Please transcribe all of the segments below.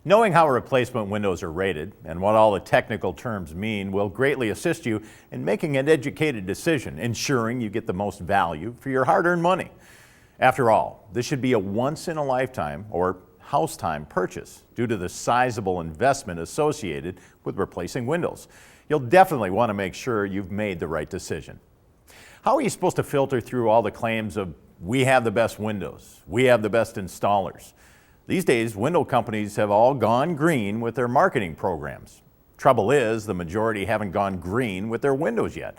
Knowing how replacement windows are rated and what all the technical terms mean will greatly assist you in making an educated decision, ensuring you get the most value for your hard-earned money. After all, this should be a once-in-a-lifetime or house-time purchase due to the sizable investment associated with replacing windows. You'll definitely want to make sure you've made the right decision. How are you supposed to filter through all the claims of "we have the best windows, we have the best installers"? These days, window companies have all gone green with their marketing programs. Trouble is, the majority haven't gone green with their windows yet.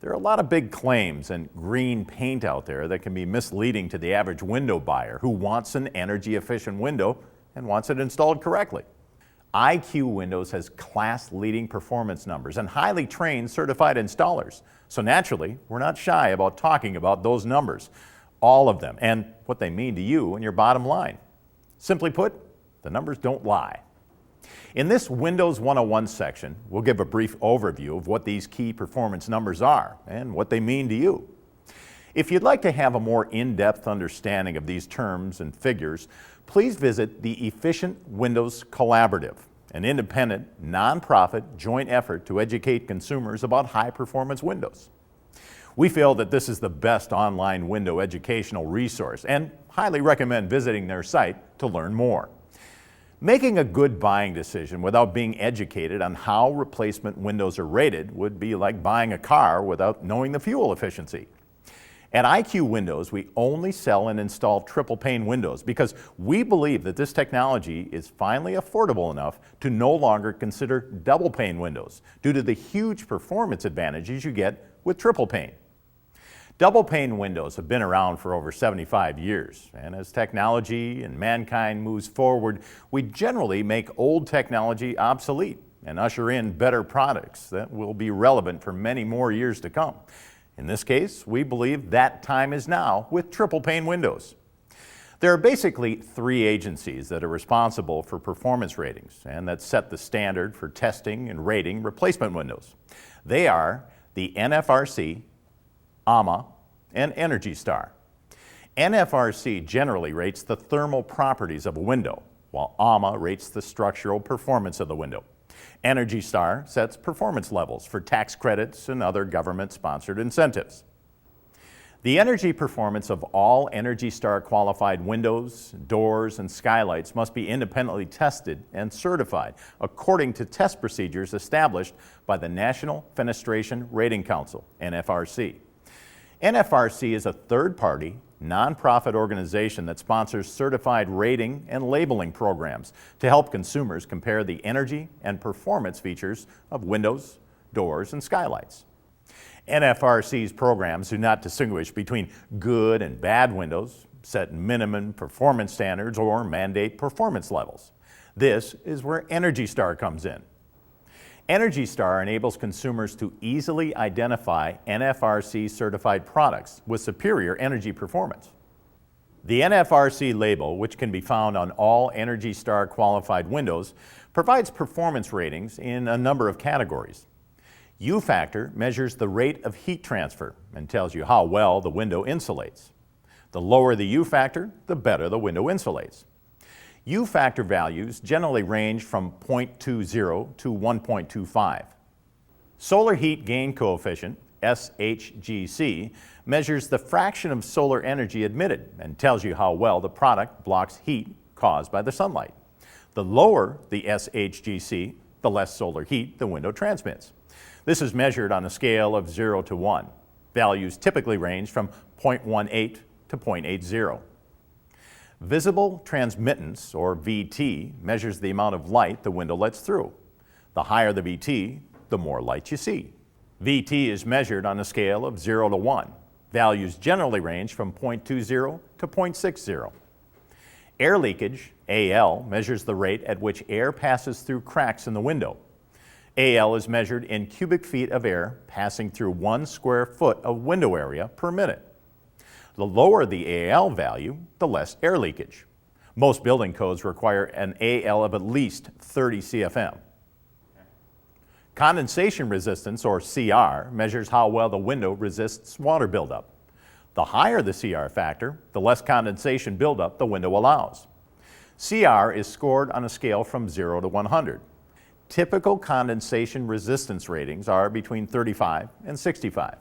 There are a lot of big claims and green paint out there that can be misleading to the average window buyer who wants an energy-efficient window and wants it installed correctly. IQ Windows has class-leading performance numbers and highly trained certified installers. So naturally, we're not shy about talking about those numbers, all of them, and what they mean to you and your bottom line. Simply put, the numbers don't lie. In this Windows 101 section, we'll give a brief overview of what these key performance numbers are and what they mean to you. If you'd like to have a more in-depth understanding of these terms and figures, please visit the Efficient Windows Collaborative, an independent, nonprofit joint effort to educate consumers about high-performance windows. We feel that this is the best online window educational resource and highly recommend visiting their site to learn more. Making a good buying decision without being educated on how replacement windows are rated would be like buying a car without knowing the fuel efficiency. At IQ Windows, we only sell and install triple pane windows because we believe that this technology is finally affordable enough to no longer consider double pane windows due to the huge performance advantages you get with triple pane. Double pane windows have been around for over 75 years, and as technology and mankind moves forward, we generally make old technology obsolete and usher in better products that will be relevant for many more years to come. In this case, we believe that time is now with triple pane windows. There are basically three agencies that are responsible for performance ratings and that set the standard for testing and rating replacement windows. They are the NFRC, AMA, and Energy Star. NFRC generally rates the thermal properties of a window, while AMA rates the structural performance of the window. Energy Star sets performance levels for tax credits and other government-sponsored incentives. The energy performance of all Energy Star qualified windows, doors, and skylights must be independently tested and certified according to test procedures established by the National Fenestration Rating Council, NFRC. NFRC is a third-party, nonprofit organization that sponsors certified rating and labeling programs to help consumers compare the energy and performance features of windows, doors, and skylights. NFRC's programs do not distinguish between good and bad windows, set minimum performance standards, or mandate performance levels. This is where Energy Star comes in. Energy Star enables consumers to easily identify NFRC certified products with superior energy performance. The NFRC label, which can be found on all Energy Star qualified windows, provides performance ratings in a number of categories. U-factor measures the rate of heat transfer and tells you how well the window insulates. The lower the U-factor, the better the window insulates. U-factor values generally range from 0.20 to 1.25. Solar heat gain coefficient, SHGC, measures the fraction of solar energy emitted and tells you how well the product blocks heat caused by the sunlight. The lower the SHGC, the less solar heat the window transmits. This is measured on a scale of 0 to 1. Values typically range from 0.18 to 0.80. Visible transmittance, or VT, measures the amount of light the window lets through. The higher the VT, the more light you see. VT is measured on a scale of 0 to 1. Values generally range from 0.20 to 0.60. Air leakage, AL, measures the rate at which air passes through cracks in the window. AL is measured in cubic feet of air passing through 1 square foot of window area per minute. The lower the AL value, the less air leakage. Most building codes require an AL of at least 30 CFM. Condensation resistance, or CR, measures how well the window resists water buildup. The higher the CR factor, the less condensation buildup the window allows. CR is scored on a scale from 0 to 100. Typical condensation resistance ratings are between 35 and 65.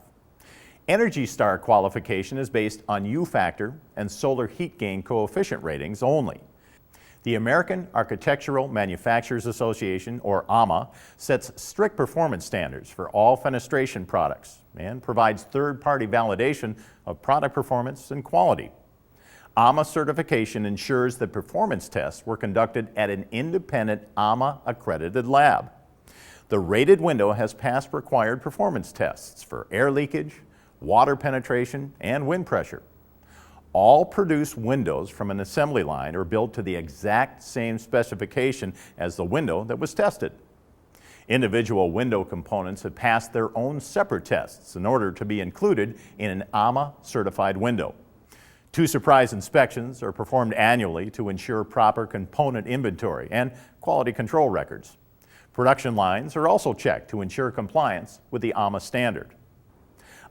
ENERGY STAR qualification is based on U factor and solar heat gain coefficient ratings only. The American Architectural Manufacturers Association, or AMA, sets strict performance standards for all fenestration products and provides third-party validation of product performance and quality. AMA certification ensures that performance tests were conducted at an independent AMA-accredited lab. The rated window has passed required performance tests for air leakage, water penetration, and wind pressure. All produced windows from an assembly line are built to the exact same specification as the window that was tested. Individual window components have passed their own separate tests in order to be included in an AMA-certified window. 2 surprise inspections are performed annually to ensure proper component inventory and quality control records. Production lines are also checked to ensure compliance with the AMA standard.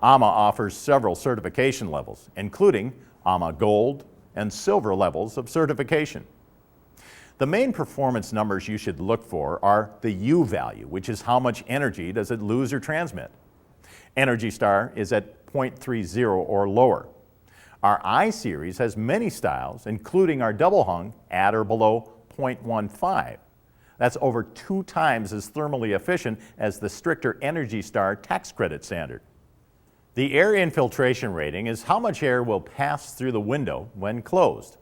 AMA offers several certification levels, including AMA Gold and Silver levels of certification. The main performance numbers you should look for are the U value, which is how much energy does it lose or transmit. ENERGY STAR is at 0.30 or lower. Our I-Series has many styles, including our double hung at or below 0.15. That's over 2 times as thermally efficient as the stricter ENERGY STAR tax credit standard. The air infiltration rating is how much air will pass through the window when closed.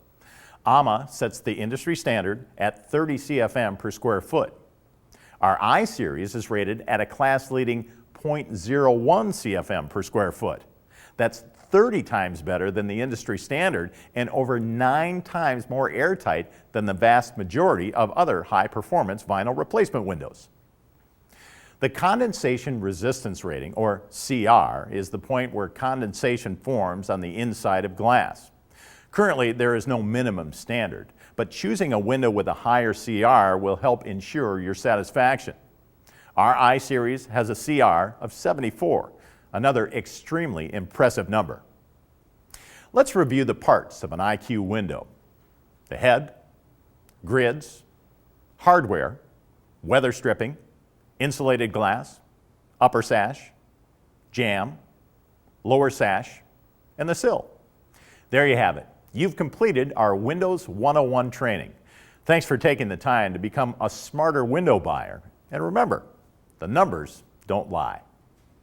AMA sets the industry standard at 30 CFM per square foot. Our I-Series is rated at a class-leading 0.01 CFM per square foot. That's 30 times better than the industry standard and over 9 times more airtight than the vast majority of other high-performance vinyl replacement windows. The condensation resistance rating, or CR, is the point where condensation forms on the inside of glass. Currently, there is no minimum standard, but choosing a window with a higher CR will help ensure your satisfaction. Our I-Series has a CR of 74, another extremely impressive number. Let's review the parts of an IQ window: the head, grids, hardware, weather stripping, insulated glass, upper sash, jamb, lower sash, and the sill. There you have it. You've completed our Windows 101 training. Thanks for taking the time to become a smarter window buyer. And remember, the numbers don't lie.